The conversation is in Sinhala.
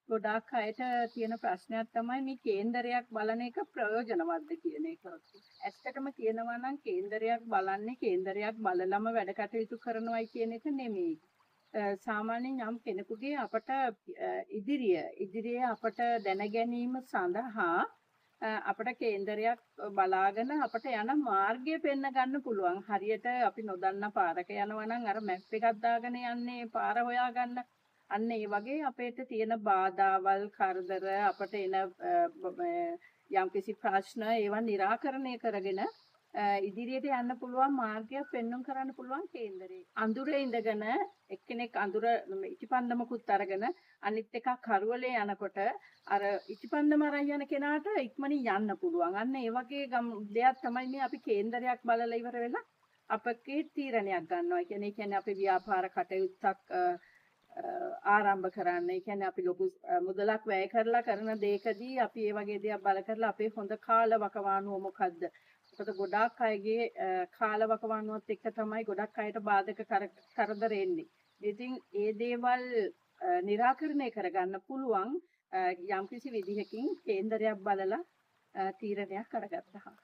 ගොඩාක් අයට තියෙන ප්‍රශ්නයක් තමයි මේ කේන්දරයක් බලන එක ප්‍රයෝජනවත්ද කියන එක. ඇත්තටම කියනවා නම් කේන්දරයක් බලන්නේ කේන්දරයක් බලලම වැඩ කටයුතු කරනවයි කියන එක නෙමෙයි. සාමාන්‍යයෙන් යම් කෙනෙකුගේ අපට ඉදිරියේ අපට දැන ගැනීම සඳහා අපට කේන්දරයක් බලාගෙන අපට යන මාර්ගය පෙන්න ගන්න පුළුවන්. හරියට අපි නොදන්න පාරක යනවා නම් අර මැප් එකක් දාගෙන යන්නේ පාර හොයාගන්න. අන්න ඒ වගේ අපේට තියෙන බාධාවල් කරදර අපට එන යම්කිසි ප්‍රශ්න ඒවා निराකරණය කරගෙන ඉදිරියට යන්න පුළුවන් මාර්ගයක් පෙන්වන්න කරන්න පුළුවන් කේන්දරේ. අඳුරේ ඉඳගෙන එක්කෙනෙක් අඳුර ඉටිපන්දමකුත් අරගෙන අනිත් එකක් කරවලේ යනකොට අර ඉටිපන්දම අරන් යන කෙනාට ඉක්මනින් යන්න පුළුවන්. අන්න ඒ වගේ දෙයක් තමයි මේ අපි කේන්දරයක් බලලා ඉවර වෙලා අපගේ තීරණයක් ගන්නවා. ඒ කියන්නේ අපි ව්‍යාපාර කටයුත්තක් ආරම්භ කරන්න. ඒ කියන්නේ අපි ලොකු මුදලක් වැය කරලා කරන දෙයකදී අපි මේ වගේ දේවල් බල කරලා අපේ හොඳ කාලවකවානුව මොකද්ද? මොකද ගොඩාක් අයගේ කාලවකවානුවත් එක්ක තමයි ගොඩක් අයට බාධක කරදර එන්නේ. ඉතින් ඒ දේවල් निराකරණය කරගන්න පුළුවන් යම්කිසි විදිහකින් කේන්දරයක් බලලා තීරණයක් අරගත්තා.